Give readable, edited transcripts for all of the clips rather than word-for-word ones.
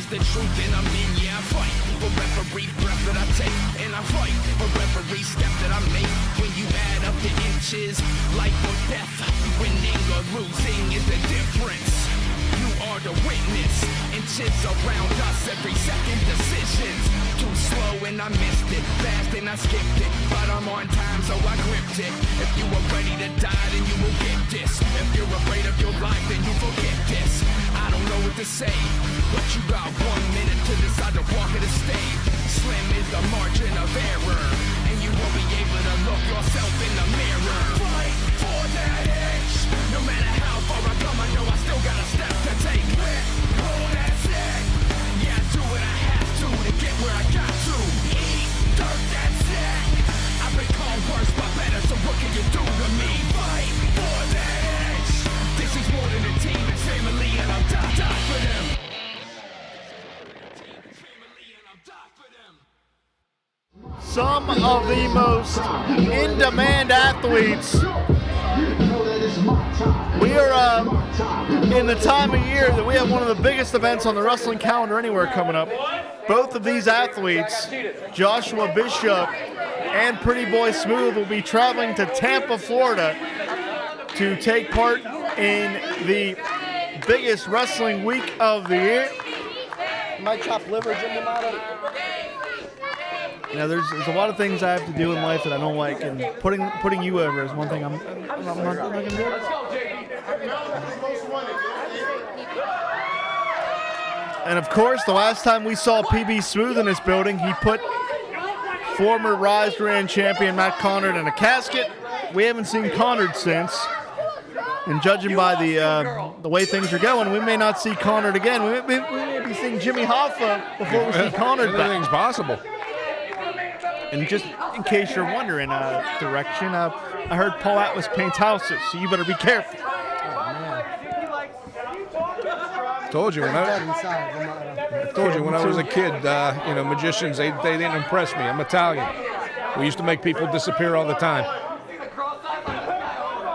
is the truth and I'm in, yeah, I fight for every breath that I take, and I fight for every step that I make. When you add up the inches, life or death, winning or losing is the difference. You are the witness, inches around us, every second decisions. Too slow and I missed it, fast and I skipped it, but I'm on time so I gripped it. If you are ready to die then you will get this. If you're afraid of your life then you forget this. I don't know what to say, but you got 1 minute to decide to walk or to stay. Slim is the margin of error, and you won't be able to look yourself in the mirror. Fight for that edge, no matter how far I come, I know I still got a step to take. Pull that set, yeah, I do what I have to get where I got to. Eat dirt, that's it. I've been called worse but better, so what can you do to me? Fight for that edge. This is more than a team, it's family, and I'll die for them. Some of the most in-demand athletes. We are in the time of year that we have one of the biggest events on the wrestling calendar anywhere coming up. Both of these athletes, Joshua Bishop and Pretty Boy Smooth, will be traveling to Tampa, Florida to take part in the biggest wrestling week of the year. My chopped liver, Jimmy Mata. You know, there's a lot of things I have to do in life that I don't like, and putting you over is one thing I'm not going to do. And of course, the last time we saw PB Smooth in this building, he put former Ryse Grand champion Matt Conard in a casket. We haven't seen Conard since. And judging by the way things are going, we may not see Conard again. We may be seeing Jimmy Hoffa before we see Conard back. Anything's possible. And just in case you're wondering, direction, I heard Paul Atlas paints houses, so you better be careful. Told you when I was a kid, you know, magicians, they didn't impress me. I'm Italian. We used to make people disappear all the time.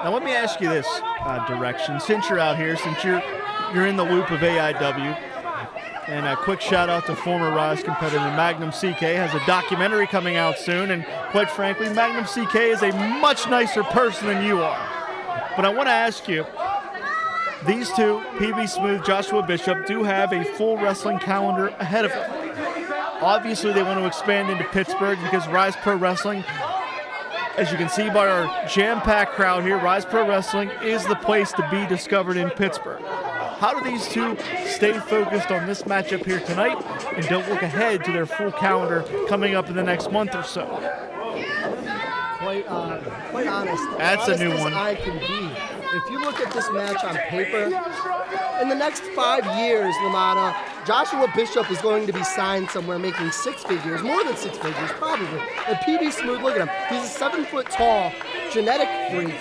Now let me ask you this, direction. Since you're out here, since you're in the loop of AIW, and a quick shout out to former Ryse competitor Magnum CK, has a documentary coming out soon, and quite frankly, Magnum CK is a much nicer person than you are. But I want to ask you, these two, PB Smooth, Joshua Bishop, do have a full wrestling calendar ahead of them. Obviously, they want to expand into Pittsburgh because Ryse Pro Wrestling, as you can see by our jam-packed crowd here, Ryse Pro Wrestling is the place to be discovered in Pittsburgh. How do these two stay focused on this matchup here tonight and don't look ahead to their full calendar coming up in the next month or so? Quite honest. That's a new one. I can be. If you look at this match on paper, in the next 5 years, Lamada, Joshua Bishop is going to be signed somewhere making 6 figures, more than 6 figures, probably. And PB Smooth, look at him. He's a 7-foot tall genetic freak.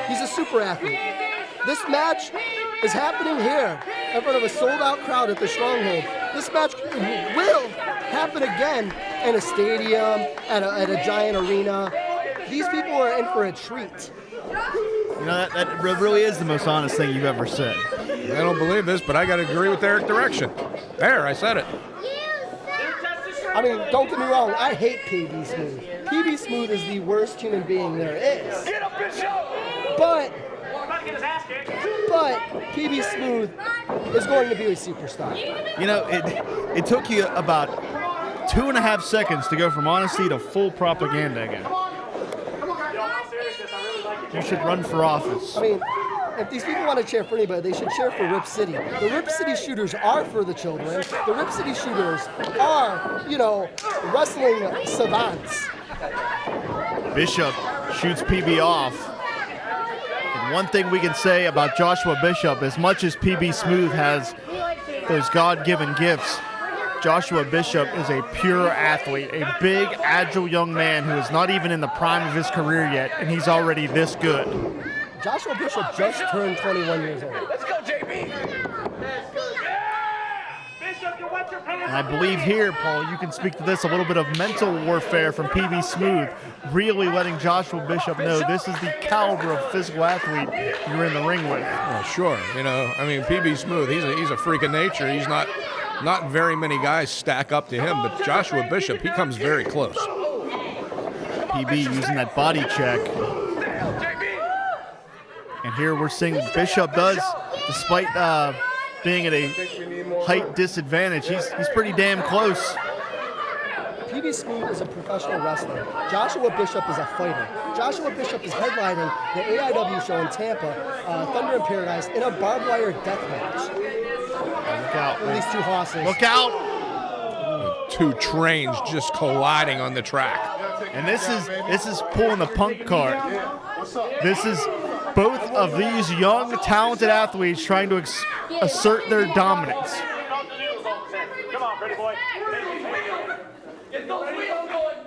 He's a super athlete. This match is happening here in front of a sold-out crowd at the Stronghold. This match will happen again in a stadium, at a giant arena. These people are in for a treat. You know, that really is the most honest thing you've ever said. I don't believe this, but I got to agree with Eric Direction. There, I said it. I mean, don't get me wrong, I hate PB Smooth. PB Smooth is the worst human being there is. But PB Smooth is going to be a superstar. You know, it took you about 2.5 seconds to go from honesty to full propaganda again. You should run for office. I mean, if these people want to cheer for anybody, they should cheer for Rip City. The Rip City shooters are for the children. The Rip City shooters are, you know, wrestling savants. Bishop shoots PB off. And one thing we can say about Joshua Bishop, as much as PB Smooth has those God-given gifts, Joshua Bishop is a pure athlete, a big, agile young man who is not even in the prime of his career yet, and he's already this good. Joshua Bishop just turned 21 years old. Let's go, JB! And I believe here, Paul, you can speak to this, a little bit of mental warfare from PB Smooth, really letting Joshua Bishop know this is the caliber of physical athlete you're in the ring with. Oh, sure. You know, I mean, PB Smooth, he's a freak of nature. He's not Not very many guys stack up to him, but Joshua Bishop, he comes very close. PB using that body check. And here we're seeing Bishop does, despite being at a height disadvantage, he's pretty damn close. PB Smooth is a professional wrestler. Joshua Bishop is a fighter. Joshua Bishop is headlining the AIW show in Tampa, Thunder in Paradise, in a barbed wire death match. Look out. With these two horses. Look out. Two trains just colliding on the track. And this is pulling the punk card. This is both of these young, talented athletes trying to assert their dominance. Come on, pretty boy. Get those wheels going.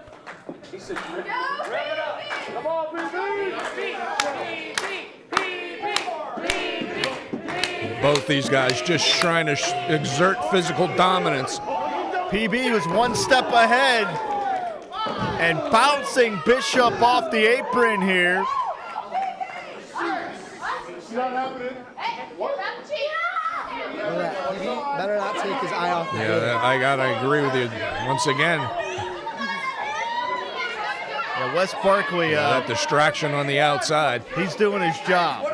He said, rev it up. Come on, Both these guys just trying to exert physical dominance. PB was one step ahead and bouncing Bishop off the apron here. PB better not take his eye off the game. Yeah, I gotta agree with you once again. Yeah, Wes Barkley, that distraction on the outside. He's doing his job.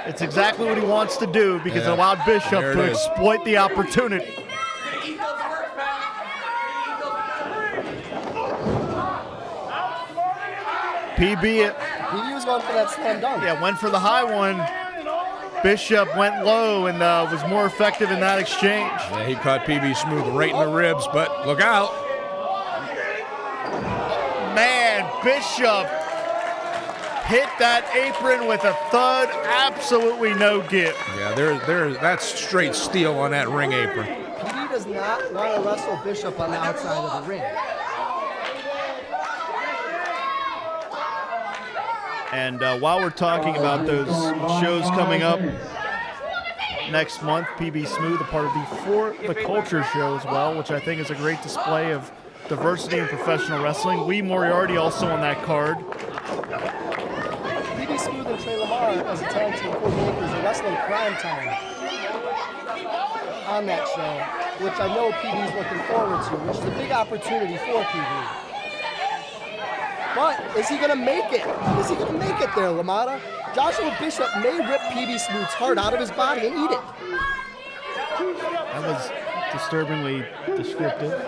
It's exactly what he wants to do because it allowed Bishop to exploit the opportunity. PB was going for that slam dunk. Yeah, went for the high one. Bishop went low and was more effective in that exchange. Yeah, he caught PB Smooth right in the ribs, but look out. Man, Bishop hit that apron with a thud, absolutely no give. Yeah, that's straight steel on that ring apron. PB does not want to wrestle Bishop on the outside of the ring. And while we're talking about those shows coming up next month, PB Smooth, a part of the For the Culture show as well, which I think is a great display of diversity in professional wrestling. Moriarty also on that card. PB Smooth and Trey Lamar as a tag team for the Lakers are wrestling Crime Time on that show, which I know PB's looking forward to, which is a big opportunity for PB. But is he going to make it? Is he going to make it there, LaMotta? Joshua Bishop may rip PB Smooth's heart out of his body and eat it. That was disturbingly descriptive.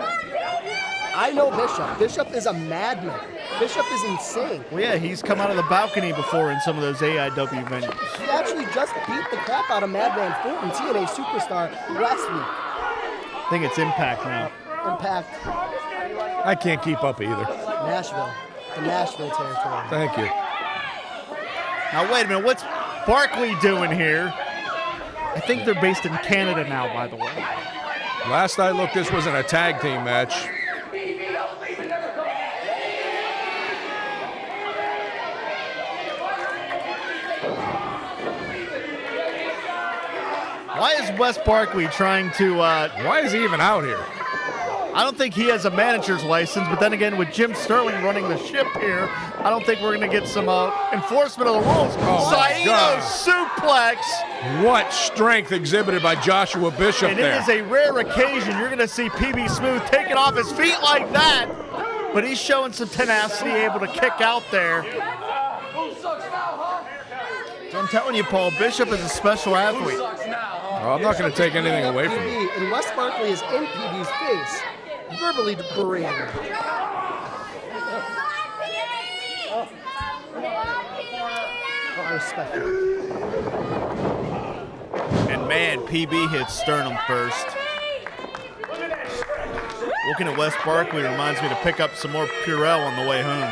I know Bishop. Bishop is a madman. Bishop is insane. Well, yeah, he's come out of the balcony before in some of those AIW venues. He actually just beat the crap out of Madman Fulton, TNA Superstar, last week. I think it's Impact now. Impact. I can't keep up either. Nashville. The Nashville territory. Thank you. Now, wait a minute. What's Barkley doing here? I think they're based in Canada now, by the way. Last I looked, this wasn't a tag team match. Why is Wes Barkley trying to... Why is he even out here? I don't think he has a manager's license, but then again, with Jim Sterling running the ship here, I don't think we're going to get some enforcement of the rules. Oh, Saito suplex. What strength exhibited by Joshua Bishop and there. It is a rare occasion you're going to see PB Smooth taking off his feet like that, but he's showing some tenacity, able to kick out there. So I'm telling you, Paul, Bishop is a special athlete. Well, I'm not going to take anything away from him. And Wes Barkley is in PB's face, verbally berating him. I respect it. And man, PB hits sternum first. Looking at Wes Barkley reminds me to pick up some more Purell on the way home.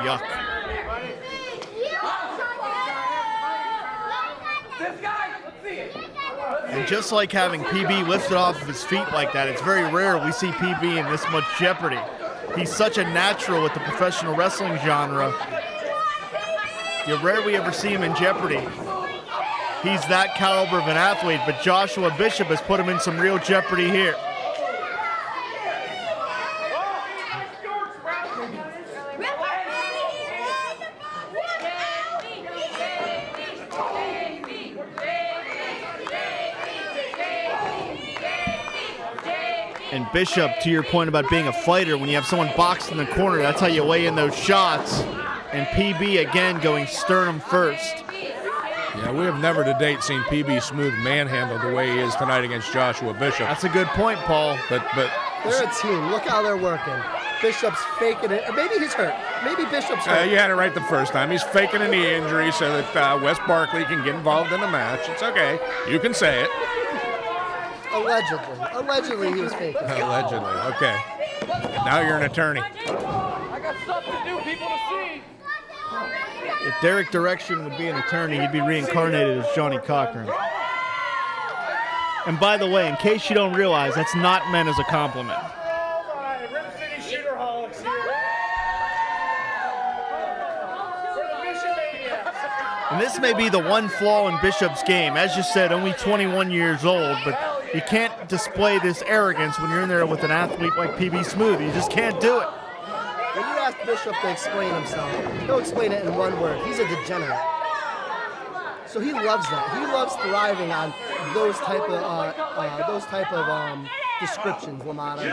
Yuck. And just like having PB lifted off of his feet like that, it's very rare we see PB in this much jeopardy. He's such a natural with the professional wrestling genre. You rarely ever see him in jeopardy. He's that caliber of an athlete, but Joshua Bishop has put him in some real jeopardy here. And Bishop, to your point about being a fighter, when you have someone boxed in the corner, that's how you weigh in those shots. And PB again going sternum first. Yeah, we have never to date seen PB Smooth manhandled the way he is tonight against Joshua Bishop. That's a good point, Paul. But they're a team. Look how they're working. Bishop's faking it. Or maybe he's hurt. Maybe Bishop's hurt. You had it right the first time. He's faking a knee injury so that Wes Barkley can get involved in the match. It's okay. You can say it. Allegedly. Allegedly he was faking. Allegedly. Okay. Now you're an attorney. I got stuff to do, people to see. If Derek Direction would be an attorney, he'd be reincarnated as Johnny Cochran. And by the way, in case you don't realize, that's not meant as a compliment. All right, Rip City Shooterholics here. For the Mission Maniacs. And this may be the one flaw in Bishop's game. As you said, only 21 years old, but you can't display this arrogance when you're in there with an athlete like PB Smooth. You just can't do it. When you ask Bishop to explain himself, he'll explain it in one word. He's a degenerate. So he loves that. He loves thriving on those type of descriptions, LaMotta.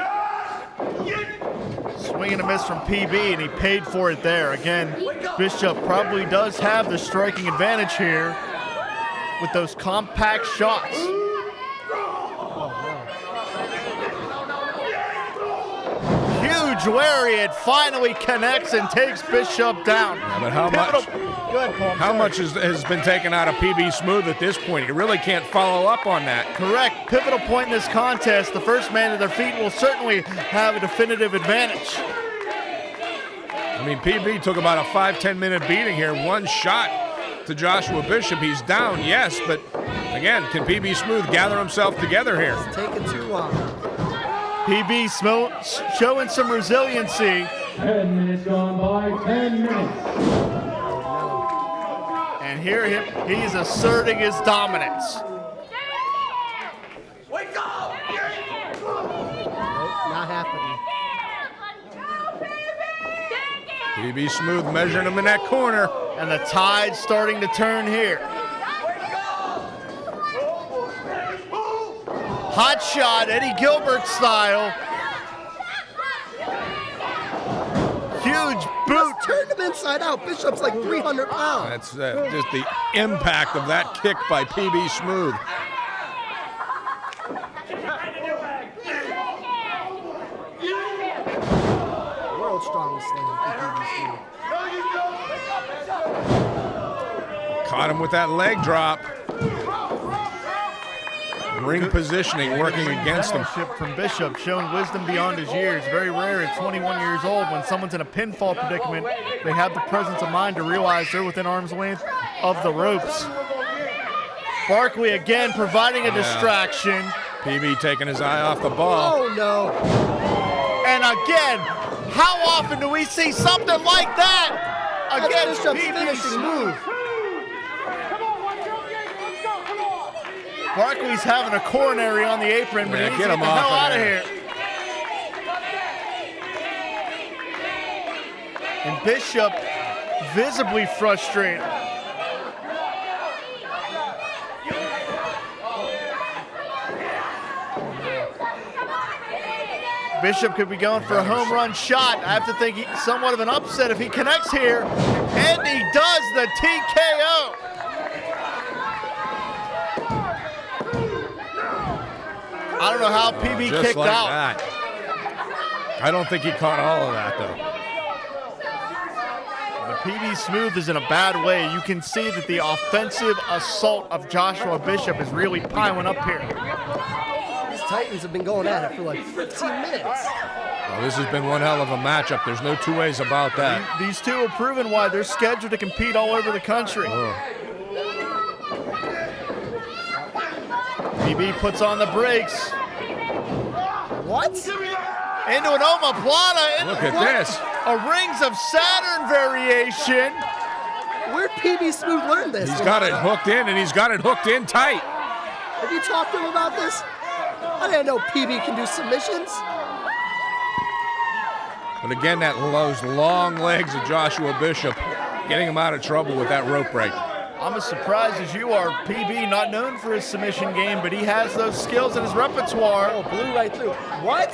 Swing and a miss from PB, and he paid for it there. Again, Bishop probably does have the striking advantage here with those compact shots. Huge lariat finally connects and takes Bishop down. Yeah, but how much? Good, Paul. How much has been taken out of PB Smooth at this point? He really can't follow up on that. Correct. Pivotal point in this contest. The first man to their feet will certainly have a definitive advantage. I mean, PB took about a 5-10 minute beating here. One shot to Joshua Bishop. He's down, yes, but again, can PB Smooth gather himself together here? It's taking too long. PB showing some resiliency. 10 minutes gone by, 10 minutes. And here he's asserting his dominance. Wake up! Nope, not happening. PB Smooth measuring him in that corner. And the tide's starting to turn here. Hot shot, Eddie Gilbert style. Huge boot. Turned him inside out. Bishop's like 300 pounds. That's just the impact of that kick by PB Smooth. World's strongest slam. Caught him with that leg drop. Ring positioning working against him. From Bishop, showing wisdom beyond his years. Very rare at 21 years old when someone's in a pinfall predicament, they have the presence of mind to realize they're within arm's length of the ropes. Barkley again providing a distraction. PB taking his eye off the ball. Oh no. And again, how often do we see something like that against That's Bishop's PB finishing move. Barkley's having a coronary on the apron, but he needs to get the hell out of here. And Bishop visibly frustrated. Bishop could be going for a home run shot. I have to think somewhat of an upset if he connects here. And he does the TKO. I don't know how PB Just kicked like out. That. I don't think he caught all of that, though. But PB Smooth is in a bad way. You can see that the offensive assault of Joshua Bishop is really piling up here. These Titans have been going at it for like 15 minutes. Well, this has been one hell of a matchup. There's no two ways about that. These two have proven why they're scheduled to compete all over the country. PB puts on the brakes. What? Into an omoplata. Look at this. A Rings of Saturn variation. Where'd PB Smooth learn this? He's got it hooked in, and he's got it hooked in tight. Have you talked to him about this? I didn't know PB can do submissions. But again, those long legs of Joshua Bishop getting him out of trouble with that rope break. I'm as surprised as you are. PB, not known for his submission game, but he has those skills in his repertoire. Oh, blew right through. What?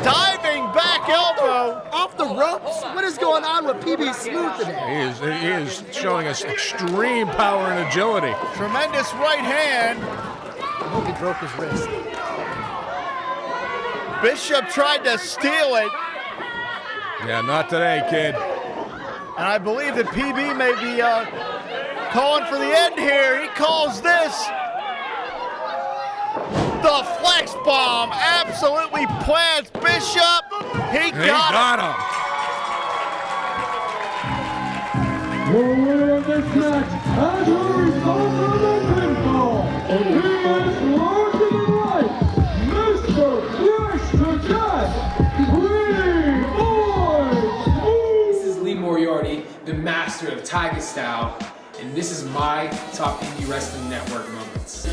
Diving back elbow. Off the ropes? What is going on with PB Smooth today? He is showing us extreme power and agility. Tremendous right hand. I hope he broke his wrist. Bishop tried to steal it. Yeah, not today, kid. And I believe that PB may be calling for the end here. He calls this the flex bomb. Absolutely plants Bishop. He got him. The winner of this match has a result from the pinfall. He is larger than life, Mr. Fresh to Death, This is Moriarty, the master of Tiger Style, and this is my top Indie Wrestling Network moments.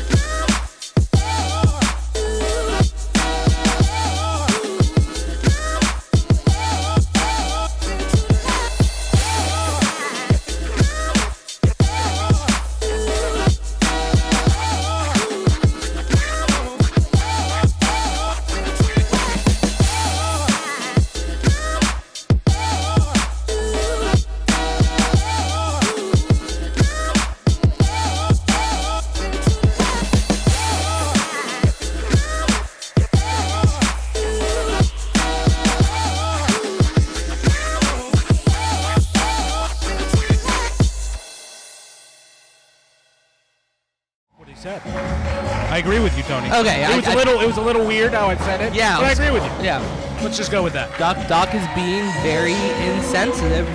I agree with you, Tony. Okay, it was a little weird how I said it. Yeah, but I agree with you. Yeah, let's just go with that. Doc is being very insensitive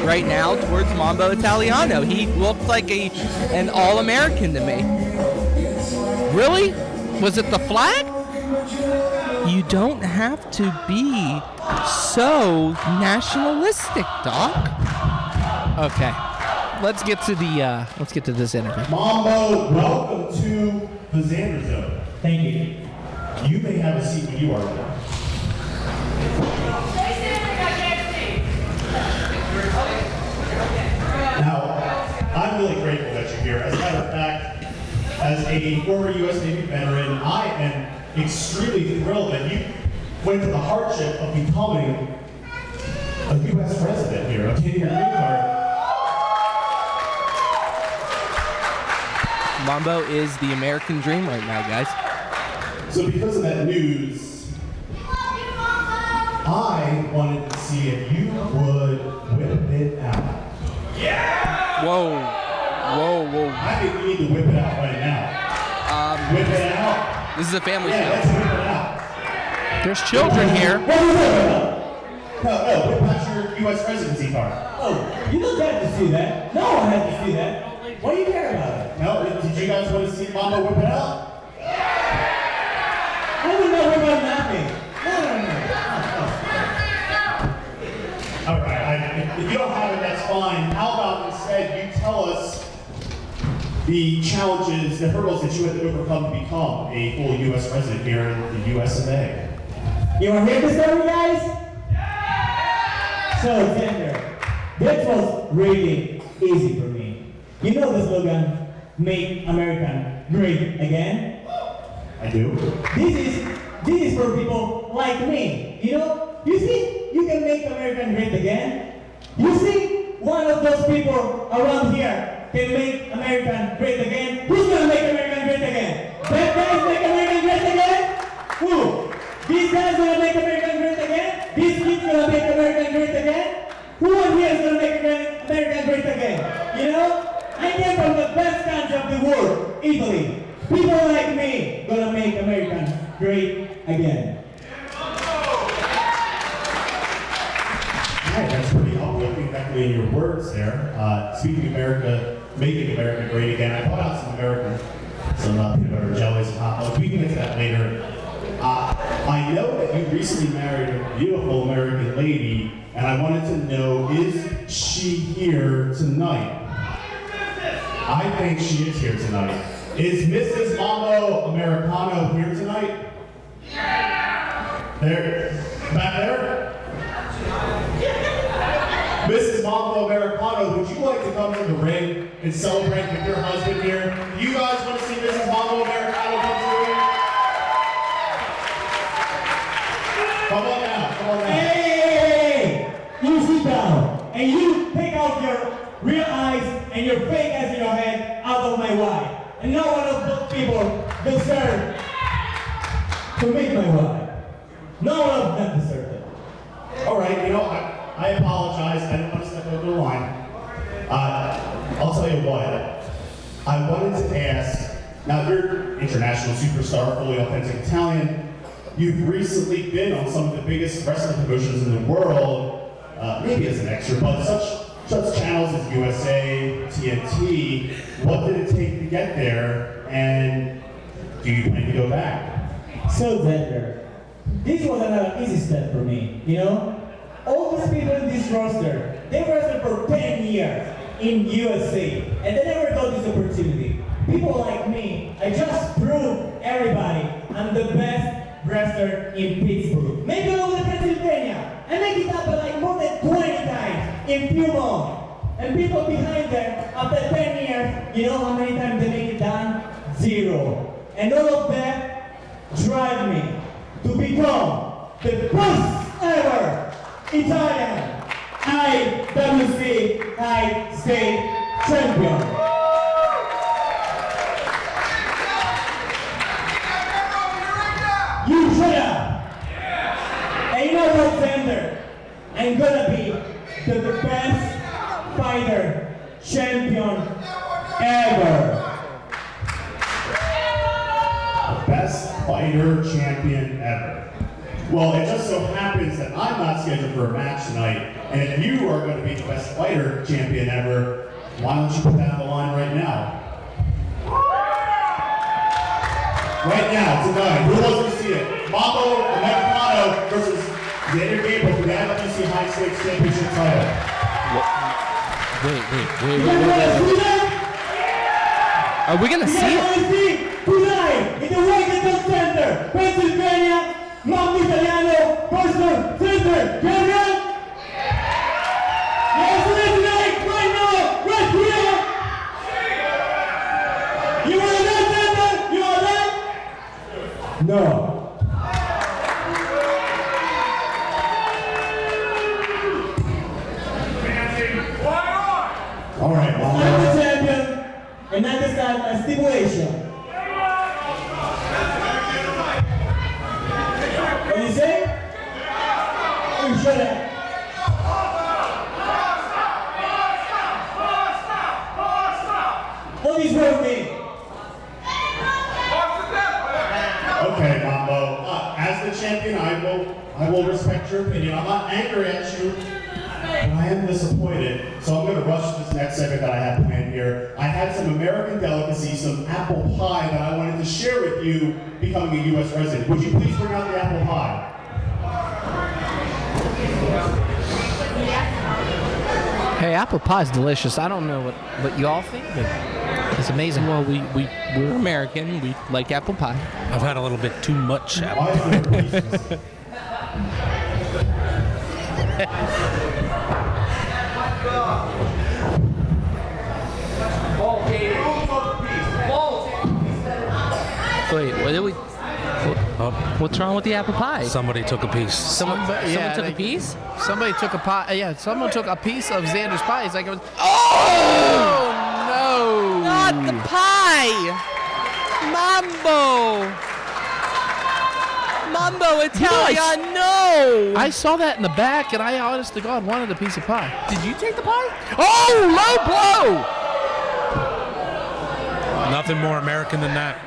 right now towards Mambo Italiano. He looked like an All-American to me. Really? Was it the flag? You don't have to be so nationalistic, Doc. Okay. Let's get to this interview. Mambo, welcome to the Zander Zone. Thank you. You may have a seat when you are ready. Now, I'm really grateful that you're here. As a matter of fact, as a former U.S. Navy veteran, I am extremely thrilled that you went to the hardship of becoming a U.S. resident here, obtaining your green card. Mambo is the American dream right now, guys. So because of that news, I wanted to see if you would whip it out. Yeah! Whoa. I think we need to whip it out right now. Whip it out. This is a family show. Let's whip it out. There's children here. No, whip out your U.S. residency card. Oh, you don't have to see that. No one has to see that. What do you care about it? No, did you guys want to see Mambo whip it out? I would not worry about nothing. No. All right, if you don't have it, that's fine. How about instead you tell us the challenges, the hurdles that you had to overcome to become a full U.S. resident here in the U.S. of A. You want to hear the story, guys? So, Zander, that was really easy for me. You know the slogan, "Make America Great Again"? I do. This is for people like me. You know, you see, you can make America great again. You see, one of those people around here can make America great again. Who's gonna make America great again? That guy's make America great again? Who? These guys gonna make America great again? These kids gonna make America great again? Who in here is gonna make America great again? You know? I came from the best country of the world, Italy. People like me gonna make America great again. Alright, that's pretty uplifting, definitely in your words there. Speaking of America, making America great again, I brought out some peanut butter jellies. We can get to that later. I know that you recently married a beautiful American lady, and I wanted to know, is she here tonight? I think she is here tonight. Is Mrs. Mambo Americano here tonight? Yeah! There, back there? Mrs. Mambo Americano, would you like to come to the ring and celebrate with your husband here? Do you guys want to see Mrs. Mambo Americano come to the ring? Come on now, come on now. Hey! You sit down and you take out your real eyes and your fake eyes in your head out of my wife. And no one of those people deserve to meet my wife. No one of them deserve it. All right, you know, I apologize. I didn't want to step over the line. I'll tell you what. I wanted to ask, now you're international superstar, fully authentic Italian. You've recently been on some of the biggest wrestling promotions in the world, maybe as an extra, but such channels as USA, TNT. What did it take to get there, and do you plan to go back? So Zander, this was another easy step for me, you know? All these people in this roster, they wrestled for 10 years in USA, and they never got this opportunity. People like me, I just proved everybody I'm the best wrestler in Pittsburgh. Maybe over to Pennsylvania, and make it happen like more than 20 times in few months. And people behind them, after 10 years, you know how many times they make it done? 0. And all of them drive me to become the first ever Italian IWC High State Champion. You shut up! And you know what, Zander? I'm gonna be the best fighter champion ever. Best fighter champion ever. Well, it just so happens that I'm not scheduled for a match tonight, and if you are going to be the best fighter champion ever, why don't you put that on the line right now? Right now, tonight, who wants to see it? Mambo Americano versus Zander Gabriel for the IWC High Stakes Championship title. Wait. Are we gonna see it? Tonight, in the Renegade Center, Pennsylvania, Mambo Italiano versus Zander Gabriel. Yes, tonight, right now, right here. You want that, Zander? You want that? No. All right, I'm the champion, and I just got a stipulation. What do you say? Oh, shut up. What is wrong with me? Okay, Mambo. As the champion, I will respect your opinion. I'm not angry at you, but I am disappointed. So I'm going to rush this next segment that I have planned here. I had some American delicacies, some apple pie that I wanted to share with you becoming a U.S. resident. Would you please bring out the apple pie? Hey, apple pie's delicious. I don't know what you all think, but it's amazing. Well, we're American. We like apple pie. I've had a little bit too much apple Why is there a piece? Wait, what did we? What's wrong with the apple pie? Someone took a piece. Someone took a piece? Somebody took a pie. Yeah, someone took a piece of Zander's pie. It's like, oh no! Not the pie! Mambo Italiano! I saw that in the back, and I, honest to God, wanted a piece of pie. Did you take the pie? Oh, low blow! Nothing more American than that.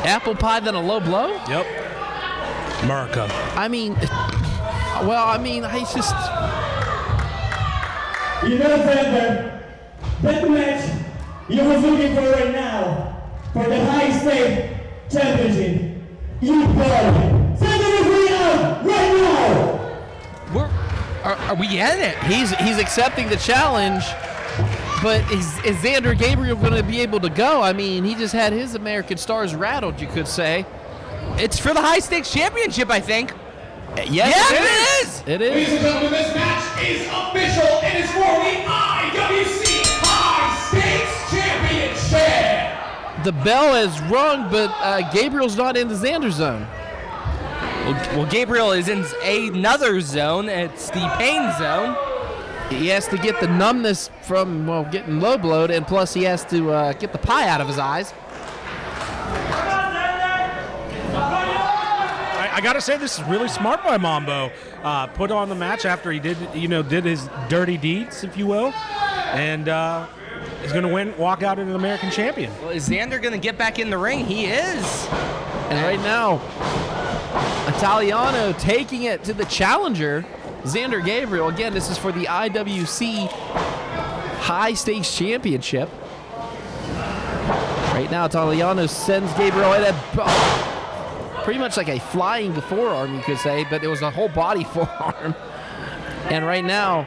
Apple pie than a low blow? Yep. America. I mean, I just... You know, Zander, that match you was looking for right now, for the high state championship, you got it. Zander is way out right now. Are we in it? He's accepting the challenge, but is Zander Gabriel going to be able to go? I mean, he just had his American stars rattled, you could say. It's for the high stakes championship, I think. Yes, it is. It is. Ladies and gentlemen, this match is official and is for the IWC High Stakes Championship. The bell is rung, but Gabriel's not in the Zander zone. Well, Gabriel is in another zone. It's the pain zone. He has to get the numbness from, well, getting low blowed, and plus he has to get the pie out of his eyes. I gotta say, this is really smart by Mambo. Put on the match after he did his dirty deeds, if you will, and he's gonna walk out as an American champion. Well, is Zander gonna get back in the ring? He is. And right now, Italiano taking it to the challenger, Zander Gabriel. Again, this is for the IWC High Stakes Championship. Right now, Italiano sends Gabriel in pretty much like a flying forearm, you could say, but it was a whole body forearm. And right now,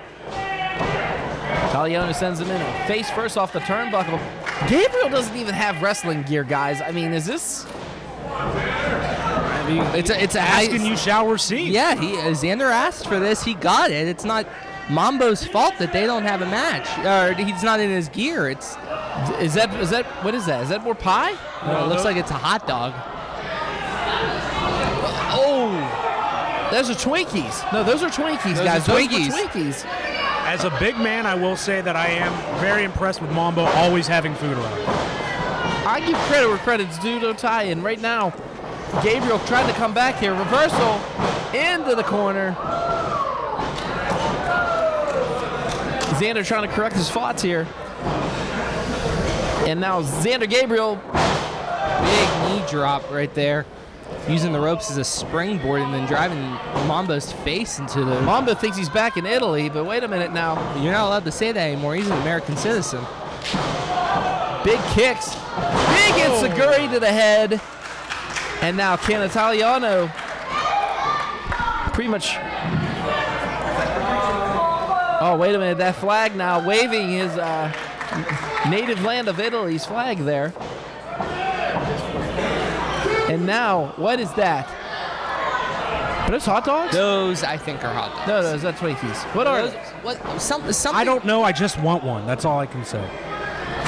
Italiano sends him in face first off the turnbuckle. Gabriel doesn't even have wrestling gear, guys. I mean, is this? I mean, it's a asking you shall receive. Yeah, Zander asked for this. He got it. It's not Mambo's fault that they don't have a match, or he's not in his gear. Is that what is that? Is that more pie? No, it looks like it's a hot dog. Oh, those are Twinkies. No, those are Twinkies, guys. Those are Twinkies. As a big man, I will say that I am very impressed with Mambo always having food around. I give credit where credit's due to Ty, and right now, Gabriel trying to come back here. Reversal into the corner. Zander trying to correct his thoughts here. And now Zander Gabriel, big knee drop right there. Using the ropes as a springboard and then driving Mambo's face into the... Mambo thinks he's back in Italy, but wait a minute now. You're not allowed to say that anymore. He's an American citizen. Big kicks. Big enziguri to the head. And now can Italiano pretty much... Oh, wait a minute. That flag now waving his native land of Italy's flag there. And now, what is that? Are those hot dogs? Those, I think, are hot dogs. No, those are Twinkies. What are those? What? Something. I don't know. I just want one. That's all I can say.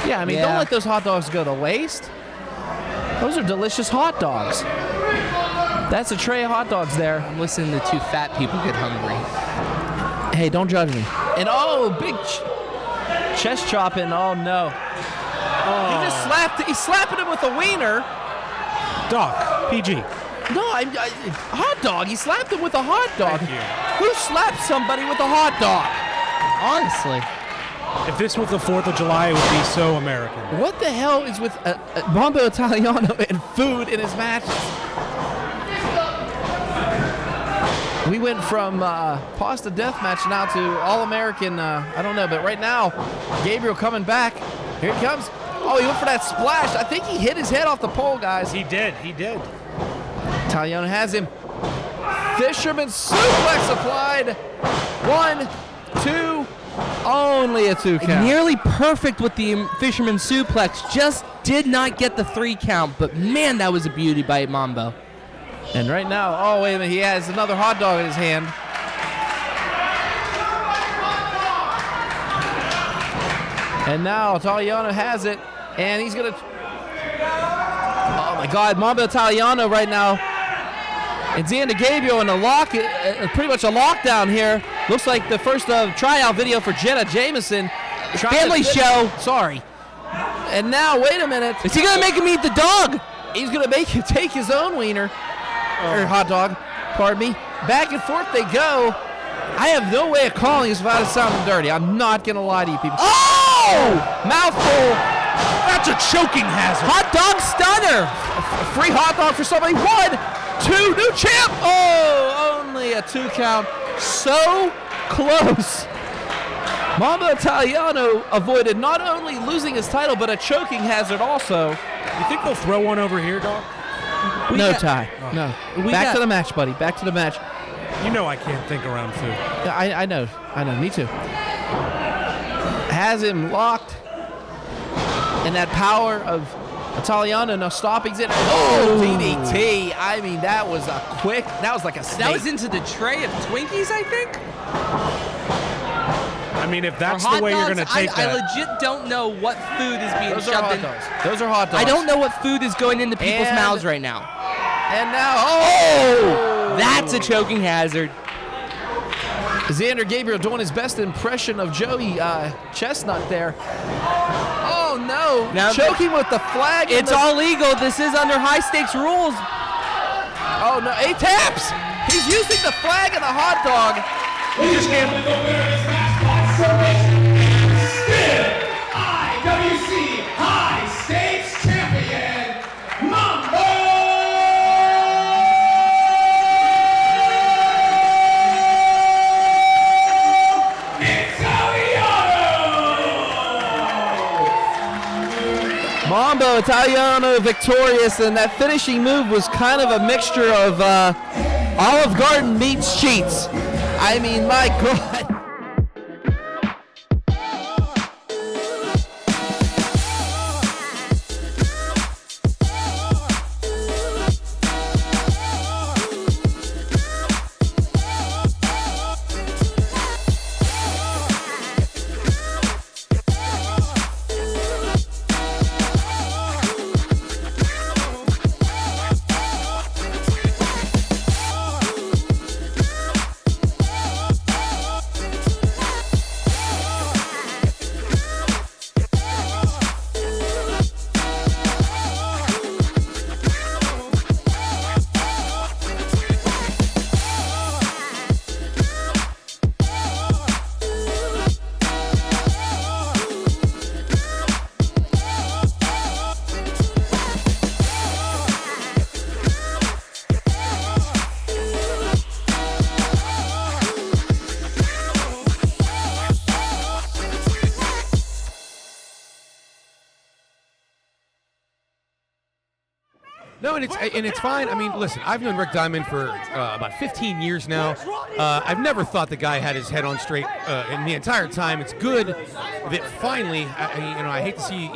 Yeah, I mean, don't let those hot dogs go to waste. Those are delicious hot dogs. That's a tray of hot dogs there. I'm listening to two fat people get hungry. Hey, don't judge me. And big chest chopping. Oh no. He just slapped. He's slapping him with a wiener. Dog, PG. No, hot dog. He slapped him with a hot dog. Thank you. Who slapped somebody with a hot dog? Honestly. If this was the 4th of July, it would be so American. What the hell is with Mambo Italiano and food in his matches? We went from pasta deathmatch now to all-American, I don't know, but right now, Gabriel coming back. Here he comes. Oh, he went for that splash. I think he hit his head off the pole, guys. He did. Italiano has him. Fisherman suplex applied. 1, 2, only a 2 count. Nearly perfect with the Fisherman suplex. Just did not get the 3 count, but man, that was a beauty by Mambo. And right now, oh, wait a minute, he has another hot dog in his hand. And now Italiano has it, and he's gonna... Oh my God, Mambo Italiano right now. And Zander Gabriel in a lock, pretty much a lockdown here. Looks like the first tryout video for Jenna Jameson. Family show. Sorry. And now, wait a minute. Is he gonna make him eat the dog? He's gonna make him take his own wiener. Or hot dog, pardon me. Back and forth they go. I have no way of calling this without it sounding dirty. I'm not gonna lie to you people. Oh! Mouthful. That's a choking hazard. Hot dog stunner. Free hot dog for somebody. 1, 2, new champ. Oh, only a 2 count. So close. Mambo Italiano avoided not only losing his title, but a choking hazard also. You think they'll throw one over here, dog? No, Ty. Oh. No. Back to the match, buddy. Back to the match. You know I can't think around food. I know. Me too. Has him locked. And that power of Italiano now stopping it. Oh, DDT. I mean, that was like a snake. That was into the tray of Twinkies, I think. mean, if that's Or the way you're hot going to dogs? take I that. legit don't know what food is being Those are shoved hot in. dogs. Those are hot dogs. I don't know what food is going into people's And- mouths right now. And now, That's a choking hazard. Zander Gabriel doing his best impression of Joey Chestnut there. Oh no! Now choking with the flag. It's all legal. This is under high stakes rules. Oh no! He taps. He's using the flag and the hot dog. He just can't. The winner of this match by submission, still IWC High Stakes Champion, Mambo. Mambo Italiano victorious, and that finishing move was kind of a mixture of Olive Garden meets cheats. I mean, my God. No, and it's fine. I mean, listen, I've known Rick Diamond for about 15 years now. I've never thought the guy had his head on straight in the entire time. It's good that finally, I hate to see,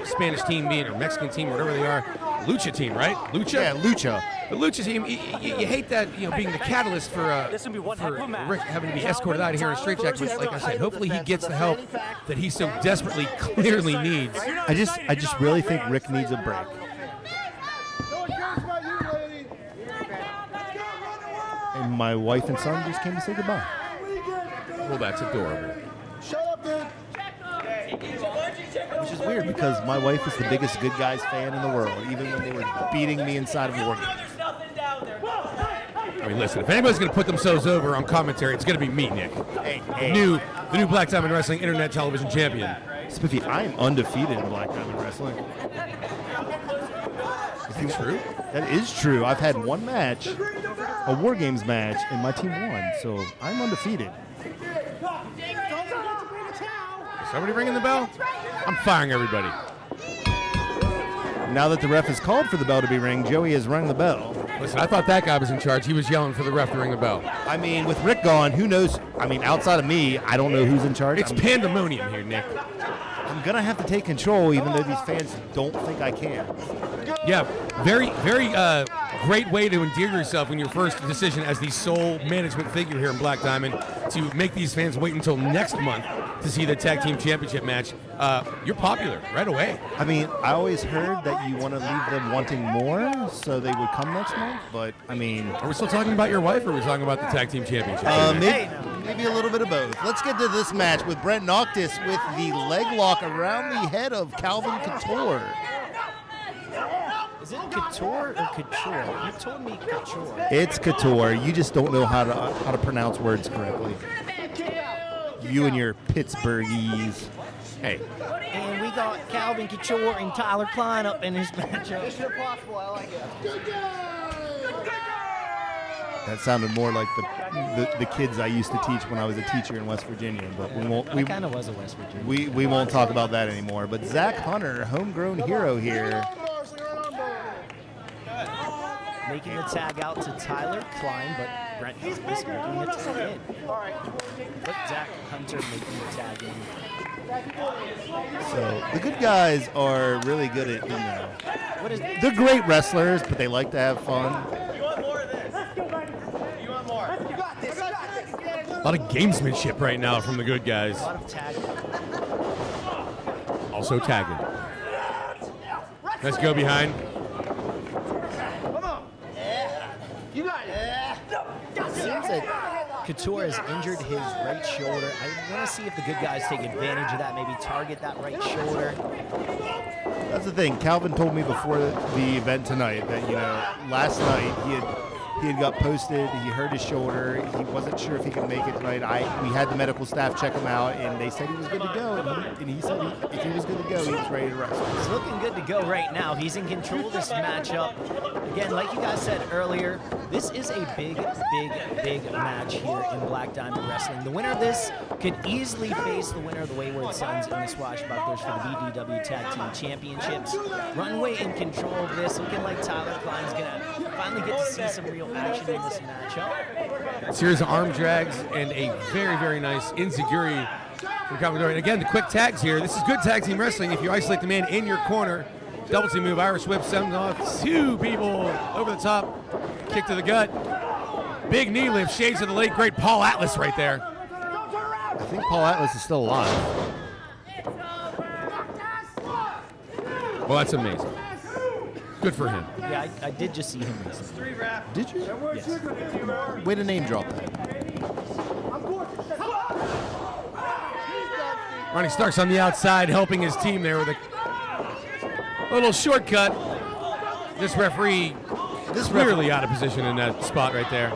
Spanish team being, or Mexican team, or whatever they are, Lucha team, right? Lucha? Yeah, Lucha. The Lucha team, you hate that, being the catalyst for Rick having to be escorted out of here in a straitjacket. But like I said, hopefully he gets the help that he so desperately, clearly needs. I just really think Rick needs a break. And my wife and son just came to say goodbye. Well, that's adorable. Which is weird because my wife is the biggest Good Guys fan in the world, even when they were beating me inside of War Games. I mean, listen, if anybody's going to put themselves over on commentary, it's going to be me, Nick. Hey. The new Black Diamond Wrestling Internet Television Champion. Spiffy, I am undefeated in Black Diamond Wrestling. Is that true? That is true. I've had one match, a War Games match, and my team won, so I'm undefeated. Somebody ringing the bell? I'm firing everybody. Now that the ref has called for the bell to be ringed, Joey has rung the bell. Listen, I thought that guy was in charge. He was yelling for the ref to ring the bell. I mean, with Rick gone, who knows? I mean, outside of me, I don't know who's in charge. It's pandemonium here, Nick. I'm going to have to take control, even though these fans don't think I can. Yeah, very, very great way to endear yourself in your first decision as the sole management figure here in Black Diamond to make these fans wait until next month to see the tag team championship match. You're popular right away. I mean, I always heard that you want to leave them wanting more, so they would come next month. But I mean, are we still talking about your wife, or are we talking about the tag team championship? Maybe a little bit of both. Let's get to this match with Brent Noctus with the leg lock around the head of Calvin Couture. Is it Couture or Couture? You told me Couture. It's Couture. You just don't know how to pronounce words correctly. You and your Pittsburghese. Hey. And we got Calvin Couture and Tyler Klein up in this matchup. That sounded more like the kids I used to teach when I was a teacher in West Virginia, but we won't. I kind of was a West Virginia. We won't talk about that anymore. But Zach Hunter, homegrown hero here, making the tag out to Tyler Klein, but Brent is making the tag in. But Zach Hunter making the tag in. So the good guys are really good at, they're great wrestlers, but they like to have fun. You want more of this? You want more? You got this. A lot of gamesmanship right now from the good guys. A lot of tagging. Also tagging. Let's go behind. Seems that Couture has injured his right shoulder. I want to see if the good guys take advantage of that, maybe target that right shoulder. That's the thing. Calvin told me before the event tonight that, you know, last night he had got posted. He hurt his shoulder. He wasn't sure if he could make it tonight. We had the medical staff check him out, and they said he was good to go. And he said if he was good to go, he was ready to wrestle. He's looking good to go right now. He's in control of this matchup. Again, like you guys said earlier, this is a big match here in Black Diamond Wrestling. The winner of this could easily face the winner of the Wayward Sons in the Swashbucklers for the BDW Tag Team Championships. Runway in control of this, looking like Tyler Klein's gonna finally get to see some real action in this matchup. Series of arm drags and a very nice enziguri from Calvin. And again, the quick tags here. This is good tag team wrestling. If you isolate the man in your corner, double team move, Irish whip, sends off 2 people over the top, kick to the gut, big knee lift, shades of the late great Paul Atlas right there. I think Paul Atlas is still alive. Well, that's amazing. Good for him. Yeah, I did just see him recently. Did you? Yes. Way to name drop that. Ronnie Stark's on the outside helping his team there with a little shortcut. This referee clearly out of position in that spot right there.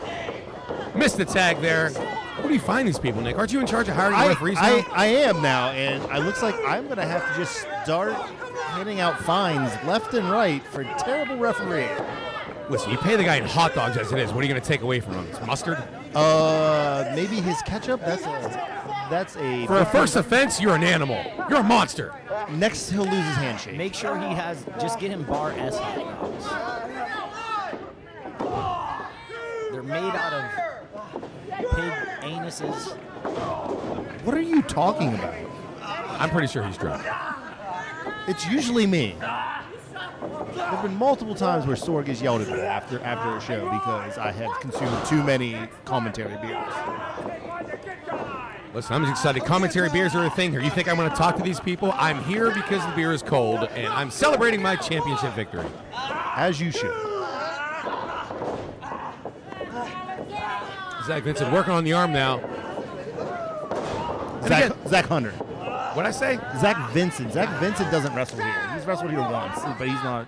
Missed the tag there. Where do you find these people, Nick? Aren't you in charge of hiring referees now? I am now, and it looks like I'm going to have to just start handing out fines left and right for terrible refereeing. Listen, you pay the guy in hot dogs as it is. What are you going to take away from him? It's mustard? Maybe his ketchup. That's a. For a first offense, you're an animal. You're a monster. Next, he'll lose his handshake. Make sure he has. Just get him bar S hot dogs. They're made out of pig anuses. What are you talking about? I'm pretty sure he's drunk. It's usually me. There have been multiple times where Sorg has yelled at me after a show because I have consumed too many commentary beers. Listen, I'm just excited. Commentary beers are a thing here. You think I'm going to talk to these people? I'm here because the beer is cold, and I'm celebrating my championship victory. As you should. Zach Vincent working on the arm now. Zach Hunter. What'd I say? Zach Vincent. Zach Vincent doesn't wrestle here. He's wrestled here once, but he's not.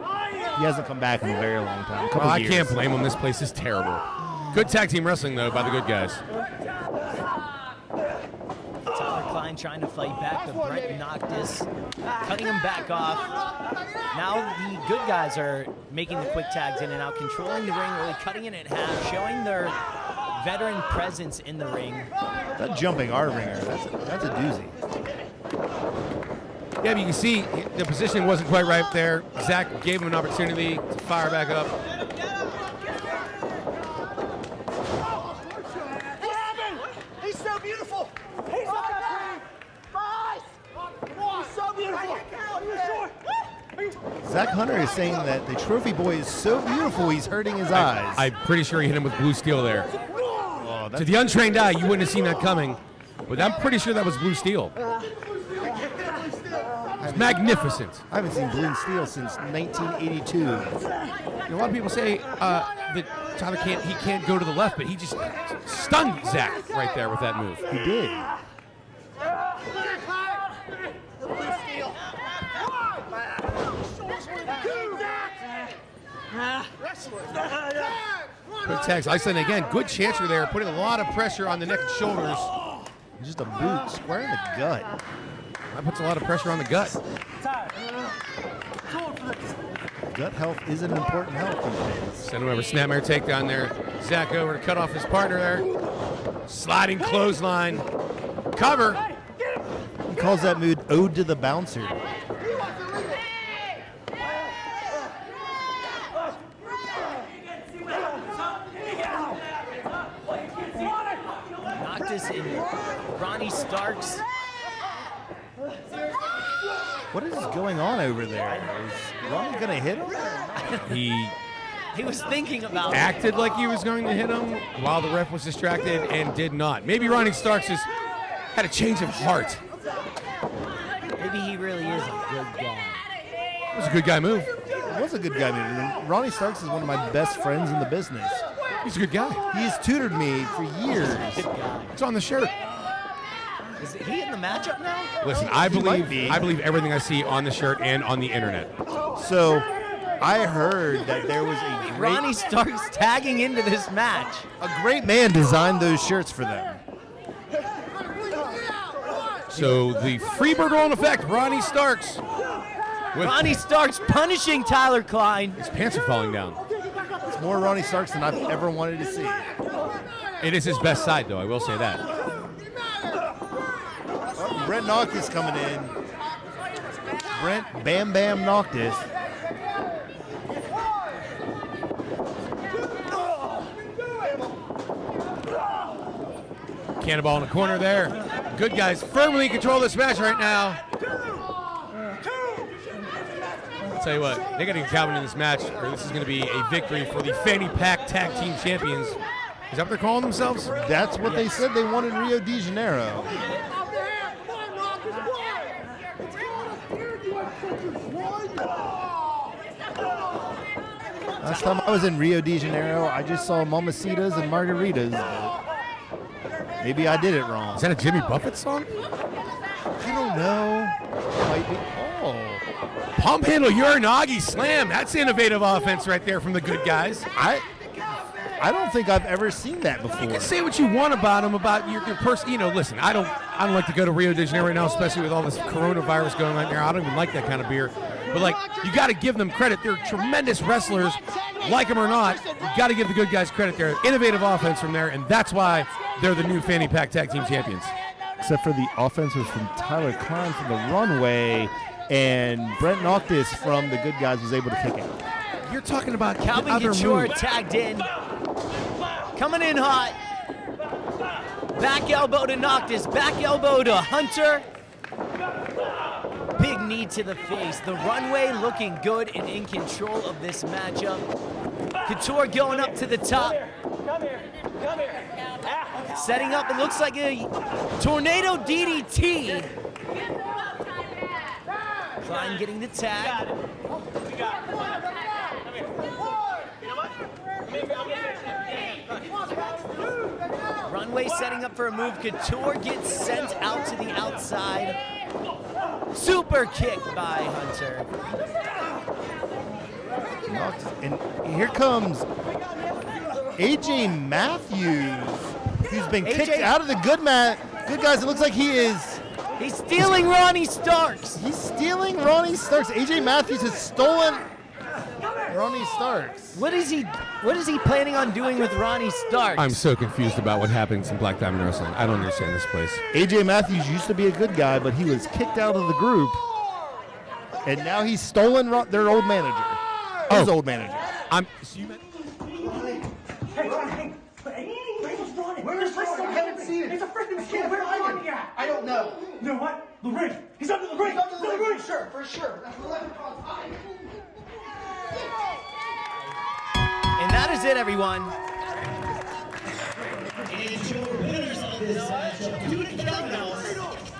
He hasn't come back in a very long time. I can't blame him. This place is terrible. Good tag team wrestling, though, by the good guys. Tyler Klein trying to fight back, but Brent Noctus cutting him back off. Now the good guys are making the quick tags in and out, controlling the ring, really cutting it in half, showing their veteran presence in the ring. That jumping R-ringer, that's a doozy. Yeah, but you can see the position wasn't quite right there. Zach gave him an opportunity to fire back up. He's so beautiful. He's so beautiful. Zach Hunter is saying that the trophy boy is so beautiful he's hurting his eyes. I'm pretty sure he hit him with blue steel there. Oh, To the untrained eye, you wouldn't have seen that coming, but I'm pretty sure that was blue steel. It's magnificent. I haven't seen blue steel since 1982. A lot of people say that Tyler can't go to the left, but he just stunned Zach right there with that move. He did. Good tags. Iceland again. Good chancer there, putting a lot of pressure on the neck and shoulders. Just a boot square in the gut. That puts a lot of pressure on the gut. Gut health is an important health these days. Send him over. Snapmare takedown there. Zach over to cut off his partner there. Sliding clothesline. Cover. He calls that move Ode to the Bouncer. Noctus and Ronnie Starks. What is going on over there? Is Ronnie going to hit him? He He was thinking about acted like he was going to hit him while the ref was distracted and did not. Maybe Ronnie Starks just had a change of heart. Maybe he really is a good guy. It was a good guy move. It was a good guy move. I mean, Ronnie Starks is one of my best friends in the business. He's a good guy. He's tutored me for years. Good guy. It's on the shirt. Is he in the matchup now? Listen, I believe everything I see on the shirt and on the internet. So, I heard that there was a great... Ronnie Starks tagging into this match. A great man designed those shirts for them. So the Freebird roll in effect, Ronnie Starks. Ronnie Starks punishing Tyler Klein. His pants are falling down. It's more Ronnie Starks than I've ever wanted to see. It is his best side, though, I will say that. Oh, Brent Noctus coming in. Brent Bam Bam Noctus. Cannonball in the corner there. Good guys firmly in control of this match right now. I'll tell you what, they got to get Calvin in this match, or this is going to be a victory for the Fanny Pack Tag Team Champions. Is that what they're calling themselves? That's what they said they wanted in Rio de Janeiro. Last time I was in Rio de Janeiro, I just saw mamacitas and margaritas. Maybe I did it wrong. Is that a Jimmy Buffett song? I don't know. Might be. Oh. Pump handle Uranagi slam. That's innovative offense right there from the good guys. I don't think I've ever seen that before. You can say what you want about him, about your person. You know, listen, I don't like to go to Rio de Janeiro right now, especially with all this coronavirus going on there. I don't even like that kind of beer. But, like, you got to give them credit. They're tremendous wrestlers, like them or not. You got to give the good guys credit there. Innovative offense from there, and that's why they're the new Fanny Pack Tag Team Champions. Except for the offense was from Tyler Klein from the Runway, and Brent Noctis from the good guys was able to kick it. You're talking about Calvin Couture tagged in. Coming in hot. Back elbow to Noctis. Back elbow to Hunter. Big knee to the face. The Runway looking good and in control of this matchup. Couture going up to the top. Setting up, it looks like a tornado DDT. Klein getting the tag. Runway setting up for a move. Couture gets sent out to the outside. Super kick by Hunter. And here comes AJ Matthews, who's been kicked out of the good guys. It looks like he's stealing Ronnie Starks. He's stealing Ronnie Starks. AJ Matthews has stolen Ronnie Starks. What is he planning on doing with Ronnie Starks? I'm so confused about what happens in Black Diamond Wrestling. I don't understand this place. AJ Matthews used to be a good guy, but he was kicked out of the group, and now he's stolen their old manager. His old manager. Where's Ronnie? I haven't seen it. He's a freaking kid. Where's Ronnie at? I don't know. You know what? The ring. He's under the ring. He's under the ring. For sure. And that is it, everyone. And your winners of this matchup, due to countouts,